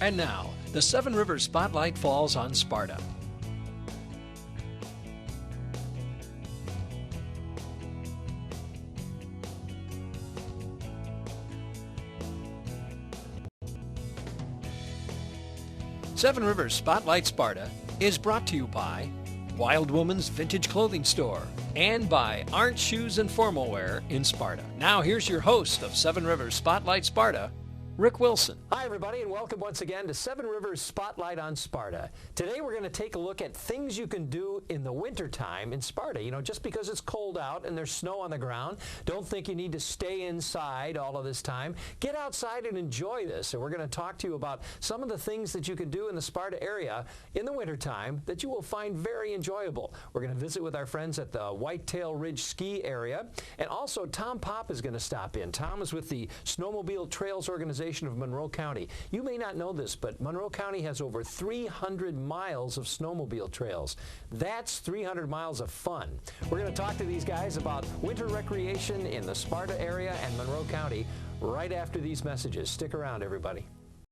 And now, the Seven Rivers Spotlight falls on Sparta. Seven Rivers Spotlight Sparta is brought to you by Wild Woman's Vintage Clothing Store and by Arndt Shoes and Formal Wear in Sparta. Now here's your host of Seven Rivers Spotlight Sparta, Rick Wilson. Hi everybody, and welcome once again to Seven Rivers Spotlight on Sparta. Today we're going to take a look at things you can do in the wintertime in Sparta. You know, just because it's cold out and there's snow on the ground, don't think you need to stay inside all of this time. Get outside and enjoy this. And we're going to talk to you about some of the things that you can do in the Sparta area in the wintertime that you will find very enjoyable. We're going to visit with our friends at the Whitetail Ridge Ski Area. And also Tom Popp is going to stop in. Tom is with the Snowmobile Trails Organization of Monroe County. You may not know this, but Monroe County has over 300 miles of snowmobile trails. That's 300 miles of fun. We're going to talk to these guys about winter recreation in the Sparta area and Monroe County right after these messages. Stick around, everybody.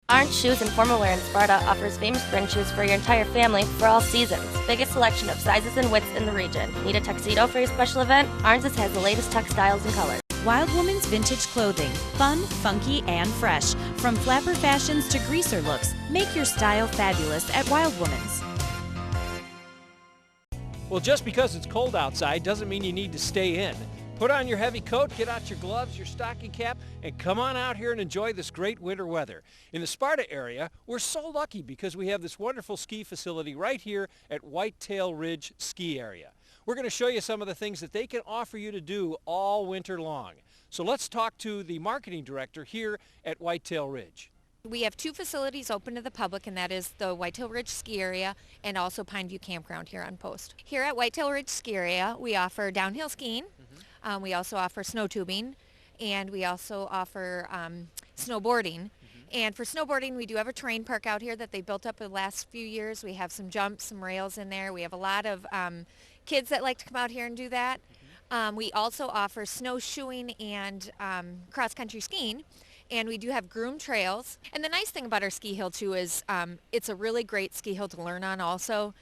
Arndt Shoes and Formal Wear in Sparta offers famous brand shoes for your entire family for all seasons. Biggest selection of sizes and widths in the region. Need a tuxedo for your special event? Arndt's has the latest tux styles and colors. Wild Woman's Vintage Clothing. Fun, funky, and fresh. From flapper fashions to greaser looks, make your style fabulous at Wild Woman's. Well, just because it's cold outside doesn't mean you need to stay in. Put on your heavy coat, get out your gloves, your stocking cap, and come on out here and enjoy this great winter weather. In the Sparta area, we're so lucky because we have this wonderful ski facility right here at Whitetail Ridge Ski Area. We're going to show you some of the things that they can offer you to do all winter long. So let's talk to the marketing director here at Whitetail Ridge. We have two facilities open to the public, and that is the Whitetail Ridge Ski Area and also Pine View Campground here on post. Here at Whitetail Ridge Ski Area, we offer downhill skiing. We also offer snow tubing, and we also offer snowboarding. And for snowboarding, we do have a terrain park out here that they built up in the last few years. We have some jumps, some rails in there. We have a lot of kids that like to come out here and do that. We also offer snowshoeing and cross-country skiing. And we do have groomed trails. And the nice thing about our ski hill, too, is it's a really great ski hill to learn on also.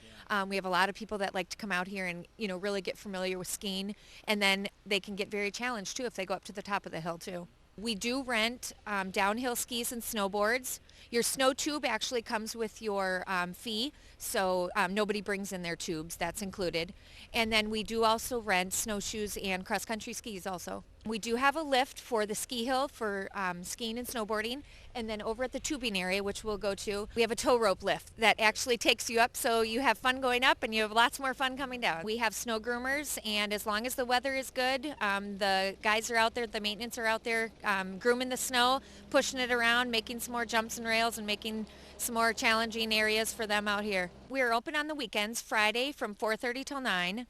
We have a lot of people that like to come out here and, you know, really get familiar with skiing. And then they can get very challenged, too, if they go up to the top of the hill, too. We do rent downhill skis and snowboards. Your snow tube actually comes with your fee, so nobody brings in their tubes. That's included. And then we do also rent snowshoes and cross-country skis also. We do have a lift for the ski hill for skiing and snowboarding. And then over at the tubing area, which we'll go to, we have a tow rope lift that actually takes you up, so you have fun going up and you have lots more fun coming down. We have snow groomers, and as long as the weather is good, the guys are out there, the maintenance are out there grooming the snow, pushing it around, making some more jumps and rails, and making some more challenging areas for them out here. We are open on the weekends, Friday from 4:30 till 9.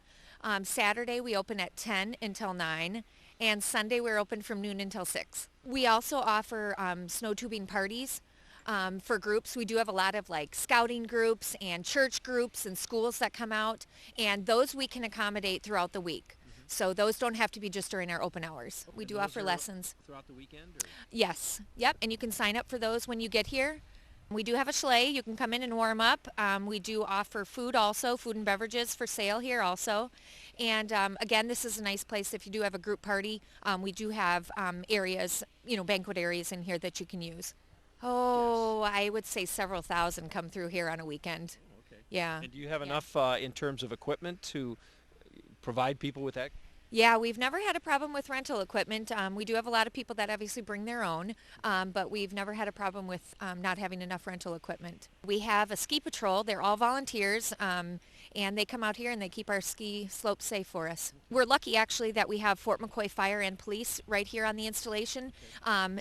Saturday we open at 10 until 9. And Sunday we're open from noon until 6. We also offer snow tubing parties for groups. We do have a lot of like scouting groups and church groups and schools that come out, and those we can accommodate throughout the week. So those don't have to be just during our open hours. We do offer lessons. Throughout the weekend? Or? Yes. Yep. And you can sign up for those when you get here. We do have a chalet. You can come in and warm up. We do offer food also, food and beverages for sale here also. And again, this is a nice place if you do have a group party. We do have areas, you know, banquet areas in here that you can use. Oh, yes. I would say several thousand come through here on a weekend. Okay. Yeah. And do you have enough in terms of equipment to provide people with that? Yeah, we've never had a problem with rental equipment. We do have a lot of people that obviously bring their own, but we've never had a problem with not having enough rental equipment. We have a ski patrol. They're all volunteers, and they come out here and they keep our ski slopes safe for us. We're lucky actually that we have Fort McCoy Fire and Police right here on the installation,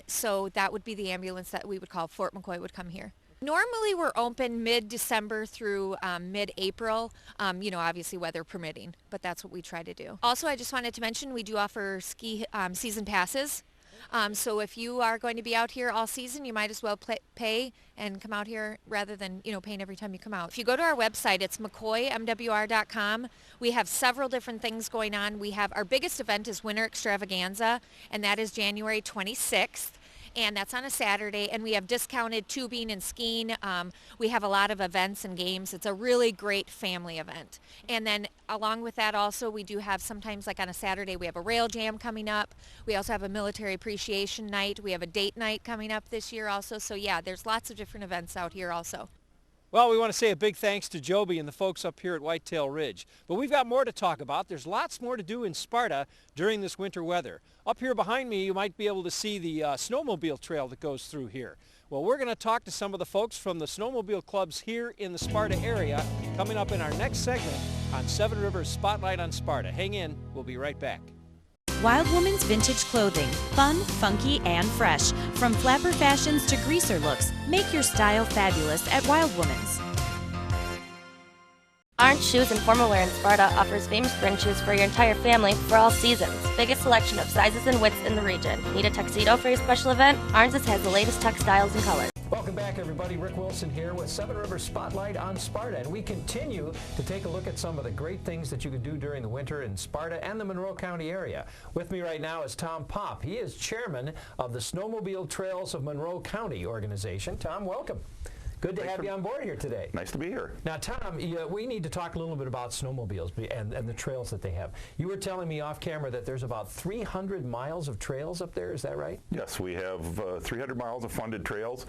so that would be the ambulance that we would call. Fort McCoy would come here. Normally we're open mid-December through mid-April, you know, obviously weather permitting, but that's what we try to do. Also, I just wanted to mention we do offer ski season passes. So if you are going to be out here all season, you might as well pay and come out here rather than, you know, paying every time you come out. If you go to our website, it's mccoymwr.com. We have several different things going on. We have our biggest event is Winter Extravaganza, and that is January 26th. and that's on a Saturday, and we have discounted tubing and skiing. We have a lot of events and games. It's a really great family event. And then along with that also, we do have sometimes, like on a Saturday, we have a rail jam coming up. We also have a military appreciation night. We have a date night coming up this year also. So yeah, there's lots of different events out here also. Well, we want to say a big thanks to Joby and the folks up here at Whitetail Ridge. But we've got more to talk about. There's lots more to do in Sparta during this winter weather. Up here behind me, you might be able to see the snowmobile trail that goes through here. Well, we're going to talk to some of the folks from the snowmobile clubs here in the Sparta area coming up in our next segment on Seven Rivers Spotlight on Sparta. Hang in. We'll be right back. Wild Woman's Vintage Clothing. Fun, funky, and fresh. From flapper fashions to greaser looks, make your style fabulous at Wild Woman's. Orange Shoes and Formal Wear in Sparta offers famous brand shoes for your entire family for all seasons. Biggest selection of sizes and widths in the region. Need a tuxedo for your special event? Orange's has the latest tux styles and colors. Welcome back, everybody. Rick Wilson here with Seven Rivers Spotlight on Sparta, and we continue to take a look at some of the great things that you can do during the winter in Sparta and the Monroe County area. With me right now is Tom Popp. He is chairman of the Snowmobile Trails of Monroe County organization. Tom, welcome. Good to have you on board here today. Nice to be here. Now, Tom, we need to talk a little bit about snowmobiles and the trails that they have. You were telling me off camera that there's about 300 miles of trails up there. Is that right? Yes, we have 300 miles of funded trails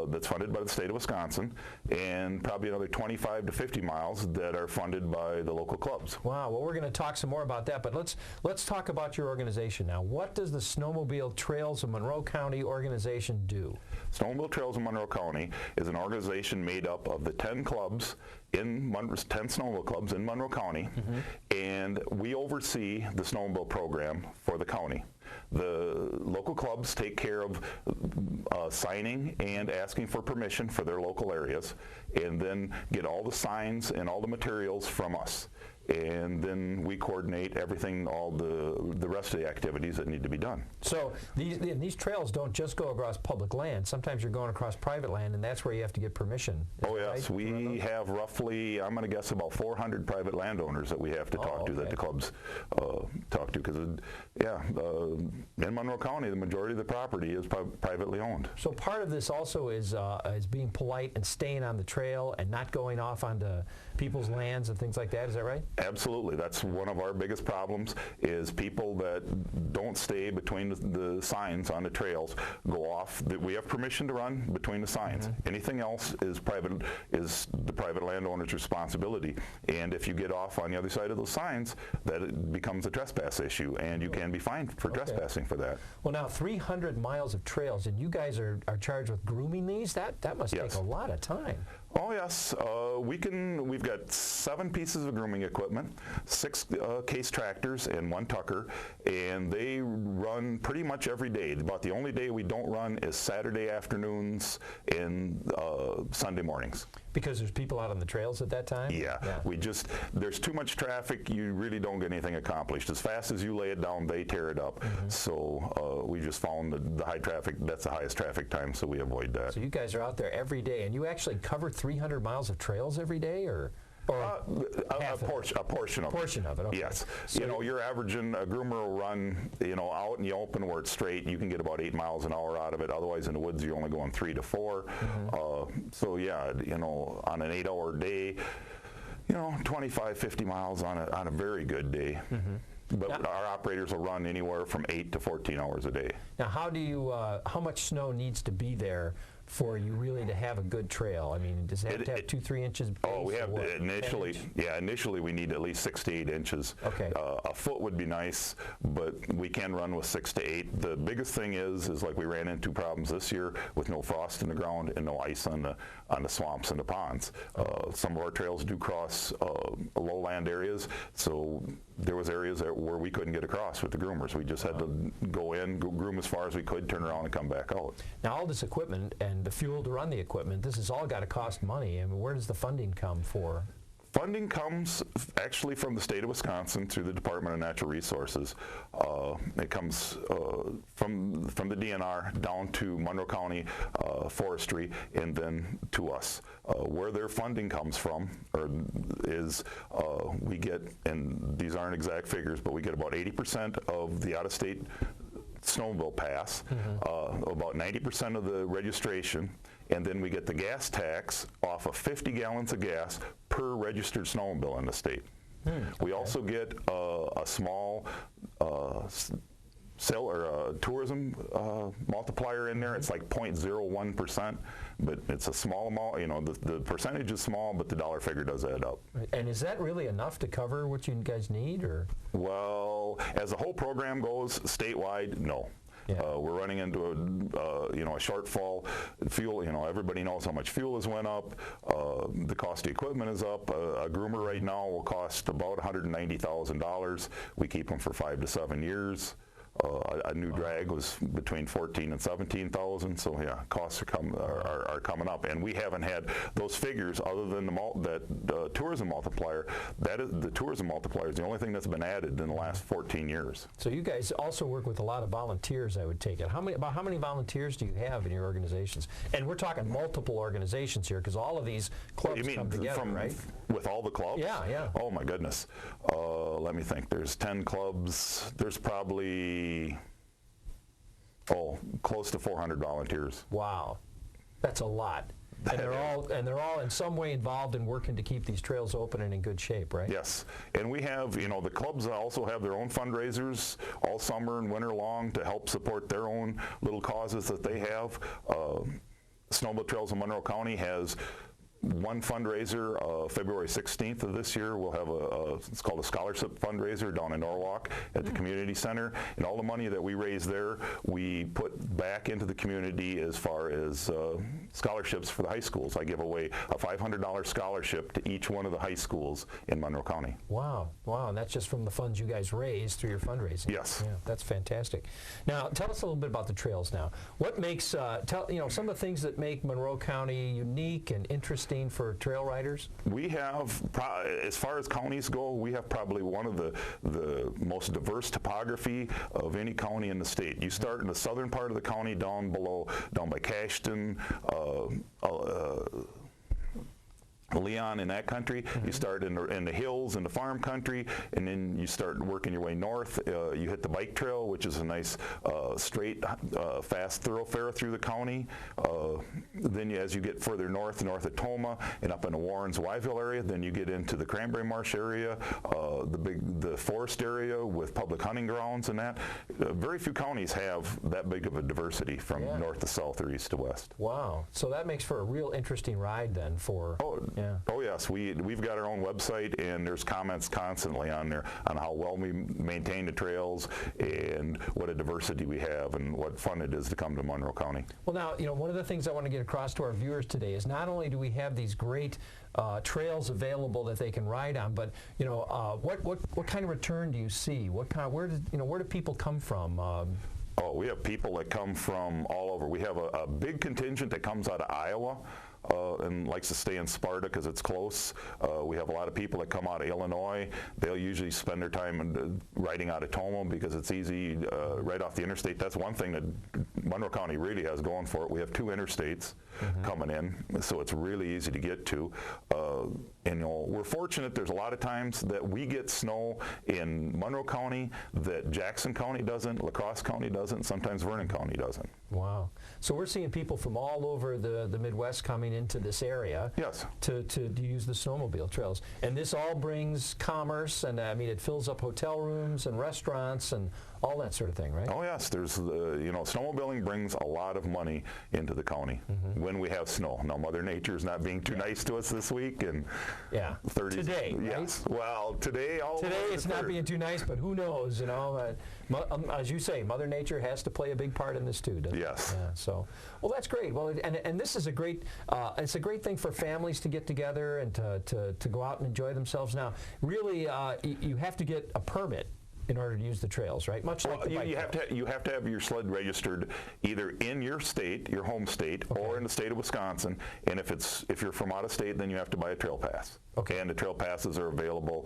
that's funded by the state of Wisconsin, and probably another 25 to 50 miles that are funded by the local clubs. Wow. Well, we're going to talk some more about that, but let's talk about your organization now. What does the Snowmobile Trails of Monroe County organization do? Snowmobile Trails of Monroe County is an organization made up of the 10 clubs in 10 snowmobile clubs in Monroe County, and we oversee the snowmobile program for the county. The local clubs take care of signing and asking for permission for their local areas, and then get all the signs and all the materials from us. And then we coordinate everything, all the rest of the activities that need to be done. So these trails don't just go across public land. Sometimes you're going across private land, and that's where you have to get permission. Oh yes, right? We have roughly, I'm going to guess, about 400 private landowners that we have to talk to, that the clubs talk to. Because in Monroe County, the majority of the property is privately owned. So part of this also is being polite and staying on the trail and not going off onto people's lands and things like that. Is that right? Absolutely. That's one of our biggest problems, is people that don't stay between the signs on the trails go off. We have permission to run between the signs. Anything else is the private landowner's responsibility. And if you get off on the other side of those signs, that it becomes a trespass issue, and you can be fined for trespassing for that. Well, now 300 miles of trails, and you guys are charged with grooming these? That must take a lot of time. Oh yes, we've got 7 pieces of grooming equipment, 6 case tractors, and 1 tucker, and they run pretty much every day. About the only day we don't run is Saturday afternoons and Sunday mornings. Because there's people out on the trails at that time? Yeah. There's too much traffic, you really don't get anything accomplished. As fast as you lay it down, they tear it up. So we just found the high traffic, that's the highest traffic time, so we avoid that. So you guys are out there every day, and you actually cover 300 miles of trails every day, or a portion of it. Okay. Yes. So you're averaging, a groomer will run, out in the open where it's straight, you can get about 8 miles an hour out of it. Otherwise, in the woods, you're only going 3 to 4. So yeah, on an 8-hour day, 25, 50 miles on a very good day. But our operators will run anywhere from 8 to 14 hours a day. Now, how much snow needs to be there for you really to have a good trail? I mean, does it have to have 2-3 inches? Oh, we have initially we need at least 6 to 8 inches. Okay. A foot would be nice, but we can run with 6 to 8. The biggest thing is like we ran into problems this year with no frost in the ground and no ice on the swamps and the ponds. Some of our trails do cross lowland areas, so there was areas where we couldn't get across with the groomers. We just had to go in, groom as far as we could, turn around and come back out. Now, all this equipment and the fuel to run the equipment, this has all got to cost money. I mean, where does the funding come for? Funding comes actually from the state of Wisconsin through the Department of Natural Resources. It comes from the DNR down to Monroe County Forestry, and then to us. Where their funding comes from is we get, and these aren't exact figures, but we get about 80% of the out-of-state snowmobile pass, about 90% of the registration, and then we get the gas tax off of 50 gallons of gas per registered snowmobile in the state. We also get a small tourism multiplier in there. It's like 0.01%, but it's a small amount. You know, the percentage is small, but the dollar figure does add up. Right. And is that really enough to cover what you guys need, or? Well, as the whole program goes statewide, no. Yeah. We're running into a shortfall. Fuel, everybody knows how much fuel has went up. The cost of equipment is up. A groomer right now will cost about $190,000. We keep them for 5 to 7 years. A new drag was between $14,000 and $17,000. So yeah, costs are coming up, and we haven't had those figures other than that tourism multiplier. The tourism multiplier is the only thing that's been added in the last 14 years. So you guys also work with a lot of volunteers, I would take it. About how many volunteers do you have in your organizations? And we're talking multiple organizations here, because all of these clubs come together, right? With all the clubs? Yeah, yeah. Oh my goodness. Let me think. There's 10 clubs. There's probably close to 400 volunteers. Wow, that's a lot. And they're all in some way involved in working to keep these trails open and in good shape, right? Yes, and we have, the clubs also have their own fundraisers all summer and winter long to help support their own little causes that they have. Snowmobile Trails in Monroe County has one fundraiser, February 16th of this year. We'll have it's called a scholarship fundraiser down in Norwalk at the community center, and all the money that we raise there, we put back into the community as far as scholarships for the high schools. I give away a $500 scholarship to each one of the high schools in Monroe County. Wow, and that's just from the funds you guys raise through your fundraising. Yes. Yeah, that's fantastic. Now, tell us a little bit about the trails now. What makes, some of the things that make Monroe County unique and interesting for trail riders? We have, as far as counties go, we have probably one of the most diverse topography of any county in the state. You start in the southern part of the county down by Cashton, Leon, in that country. You start in the hills, in the farm country, and then you start working your way north. You hit the bike trail, which is a nice straight, fast thoroughfare through the county. Then as you get further north of Toma and up in the Warrens-Wyville area, then you get into the Cranberry Marsh area, the forest area with public hunting grounds and that. Very few counties have that big of a diversity from north to south or east to west. Wow. So that makes for a real interesting ride then for... Yeah. Oh yes, we've got our own website, and there's comments constantly on there on how well we maintain the trails and what a diversity we have and what fun it is to come to Monroe County. Well, now, one of the things I want to get across to our viewers today is not only do we have these great trails available that they can ride on, but what kind of return do you see? Where do people come from? We have people that come from all over. We have a big contingent that comes out of Iowa. And likes to stay in Sparta because it's close. We have a lot of people that come out of Illinois. They'll usually spend their time riding out of Toma because it's easy right off the interstate. That's one thing that Monroe County really has going for it. We have 2 interstates coming in, so it's really easy to get to. And we're fortunate. There's a lot of times that we get snow in Monroe County that Jackson County doesn't, La Crosse County doesn't, sometimes Vernon County doesn't. Wow. So we're seeing people from all over the Midwest coming into this area. Yes. To use the snowmobile trails. And this all brings commerce, and it fills up hotel rooms and restaurants and all that sort of thing, right? Oh yes, there's snowmobiling brings a lot of money into the county when we have snow. Now Mother Nature's not being too nice to us this week, and 30s. Today, yes. Right? Well, today it's not being too nice, but who knows? As you say, Mother Nature has to play a big part in this too, doesn't it? Yes. Yeah. So, well, that's great. Well, and this is a great. It's a great thing for families to get together and to go out and enjoy themselves. Now, really, you have to get a permit in order to use the trails, right? Much like the bike trail. You have to have your sled registered either in your state, your home state, or in the state of Wisconsin. And if you're from out of state, then you have to buy a trail pass. Okay. And the trail passes are available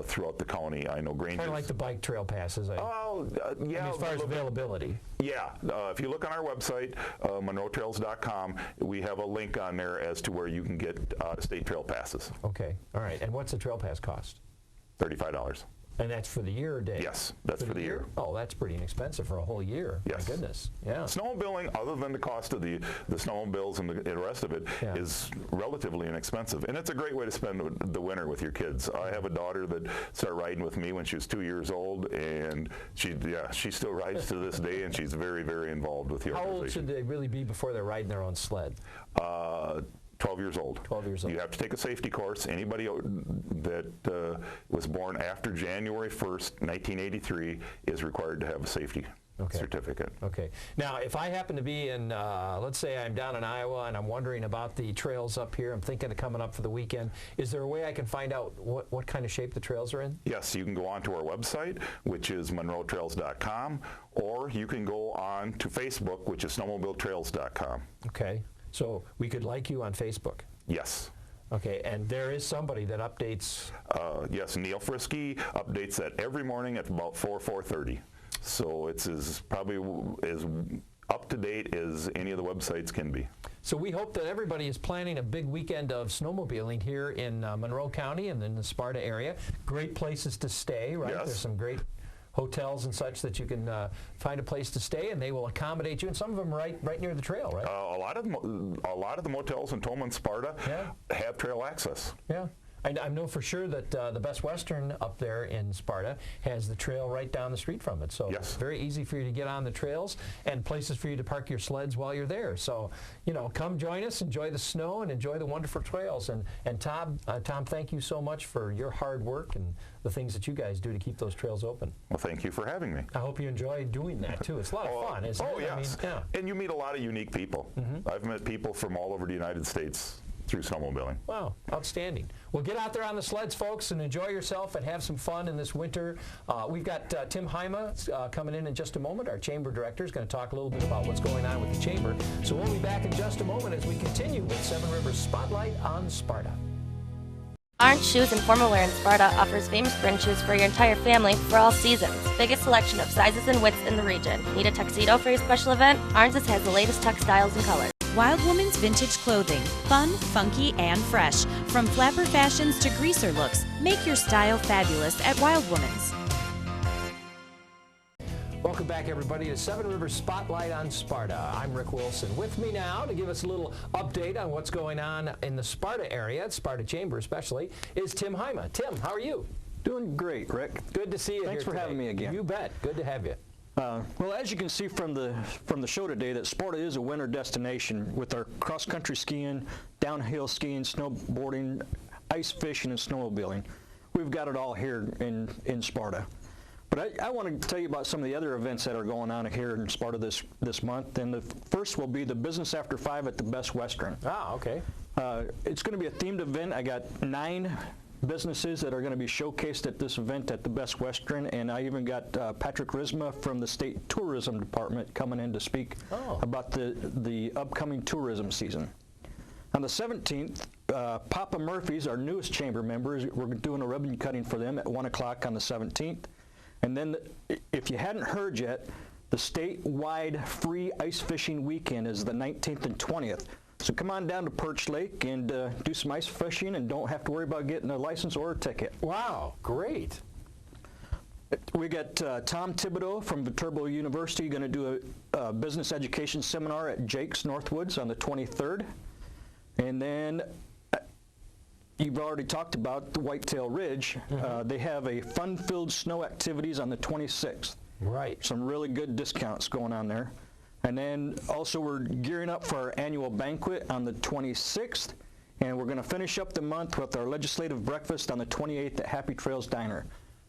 throughout the county. I know Granger. Kind of like the bike trail passes. Yeah. As far as availability. Yeah. If you look on our website, monroetrails.com, we have a link on there as to where you can get out-of-state trail passes. Okay. All right. And what's the trail pass cost? $35. And that's for the year or day? Yes, that's for the year. Oh, that's pretty inexpensive for a whole year. Yes. My goodness. Yeah. Snowmobiling, other than the cost of the snowmobiles and the rest of it, is relatively inexpensive. And it's a great way to spend the winter with your kids. I have a daughter that started riding with me when she was 2 years old, and she still rides to this day, and she's very, very involved with the organization. How old should they really be before they're riding their own sled? 12 years old. 12 years old. You have to take a safety course. Anybody that was born after January 1st, 1983 is required to have a safety certificate. Okay. Now, if I happen to be in, let's say I'm down in Iowa and I'm wondering about the trails up here, I'm thinking of coming up for the weekend, is there a way I can find out what kind of shape the trails are in? Yes, you can go on to our website, which is monroetrails.com, or you can go on to Facebook, which is snowmobiletrails.com. Okay. So we could like you on Facebook? Yes. Okay, and there is somebody that updates? Yes, Neil Frisky updates that every morning at about 4:30. So it's probably as up to date as any of the websites can be. So we hope that everybody is planning a big weekend of snowmobiling here in Monroe County and in the Sparta area. Great places to stay, right? Yes. There's some great hotels and such that you can find a place to stay, and they will accommodate you. And some of them are right near the trail, right? A lot of the motels in Tolman, Sparta have trail access. Yeah. I know for sure that the Best Western up there in Sparta has the trail right down the street from it. So it's very easy for you to get on the trails and places for you to park your sleds while you're there. So, you know, come join us, enjoy the snow, and enjoy the wonderful trails. And Tom, thank you so much for your hard work and the things that you guys do to keep those trails open. Well, thank you for having me. I hope you enjoy doing that, too. It's a lot of fun, isn't it? Oh, yes. I mean, and you meet a lot of unique people. I've met people from all over the United States through snowmobiling. Wow, outstanding. Well, get out there on the sleds, folks, and enjoy yourself and have some fun in this winter. We've got Tim Heima coming in just a moment. Our chamber director is going to talk a little bit about what's going on with the chamber. So we'll be back in just a moment as we continue with Seven Rivers Spotlight on Sparta. Orange Shoes and Formal Wear in Sparta offers famous brand shoes for your entire family for all seasons. Biggest selection of sizes and widths in the region. Need a tuxedo for your special event? Orange has the latest tux styles and colors. Wild Woman's Vintage Clothing. Fun, funky, and fresh. From flapper fashions to greaser looks, make your style fabulous at Wild Woman's. Welcome back, everybody, to Seven Rivers Spotlight on Sparta. I'm Rick Wilson. With me now to give us a little update on what's going on in the Sparta area, Sparta Chamber especially, is Tim Heima. Tim, how are you? Doing great, Rick. Good to see you. Thanks for having me again. You bet. Good to have you. Well, as you can see from the show today, that Sparta is a winter destination with our cross-country skiing, downhill skiing, snowboarding, ice fishing, and snowmobiling. We've got it all here in Sparta. But I want to tell you about some of the other events that are going on here in Sparta this month. And the first will be the Business After 5 at the Best Western. Ah, okay. It's going to be a themed event. I got 9 businesses that are going to be showcased at this event at the Best Western, and I even got Patrick Risma from the State Tourism Department coming in to speak about the upcoming tourism season. On the 17th, Papa Murphy's, our newest chamber members, we're doing a ribbon cutting for them at 1 o'clock on the 17th. And then, if you hadn't heard yet, the statewide free ice fishing weekend is the 19th and 20th. So come on down to Perch Lake and do some ice fishing and don't have to worry about getting a license or a ticket. Wow, great. We got Tom Thibodeau from Viterbo University going to do a business education seminar at Jake's Northwoods on the 23rd. And then you've already talked about the Whitetail Ridge. They have a fun-filled snow activities on the 26th. Right. Some really good discounts going on there. And then also we're gearing up for our annual banquet on the 26th, and we're going to finish up the month with our legislative breakfast on the 28th at Happy Trails Diner.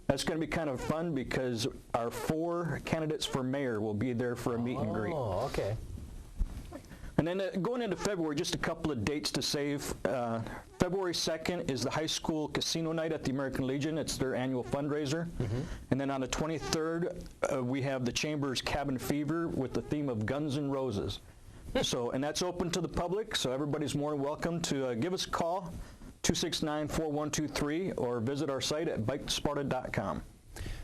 That's going to be kind of fun because our 4 candidates for mayor will be there for a meet and greet. Oh, okay. And then going into February, just a couple of dates to save. February 2nd is the high school casino night at the American Legion. It's their annual fundraiser. And then on the 23rd, we have the Chamber's Cabin Fever with the theme of Guns N' Roses. And that's open to the public, so everybody's more than welcome to give us a call, 269-4123, or visit our site at bikesparta.com.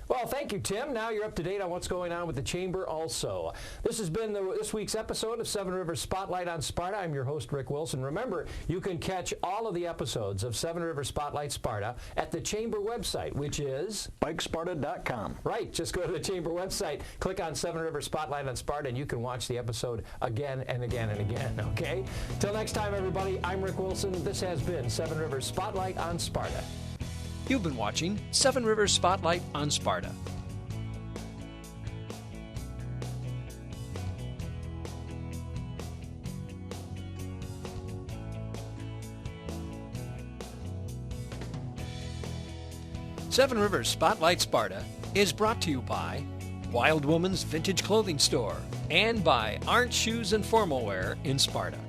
Well, thank you, Tim. Now you're up to date on what's going on with the Chamber also. This has been this week's episode of Seven Rivers Spotlight on Sparta. I'm your host, Rick Wilson. Remember, you can catch all of the episodes of Seven Rivers Spotlight Sparta at the Chamber website, which is BikeSparta.com. Right. Just go to the Chamber website, click on Seven Rivers Spotlight on Sparta, and you can watch the episode again and again and again, okay? Till next time, everybody, I'm Rick Wilson. This has been Seven Rivers Spotlight on Sparta. You've been watching Seven Rivers Spotlight on Sparta. Seven Rivers Spotlight Sparta is brought to you by Wild Woman's Vintage Clothing Store and by Arndt Shoes and Formal Wear in Sparta.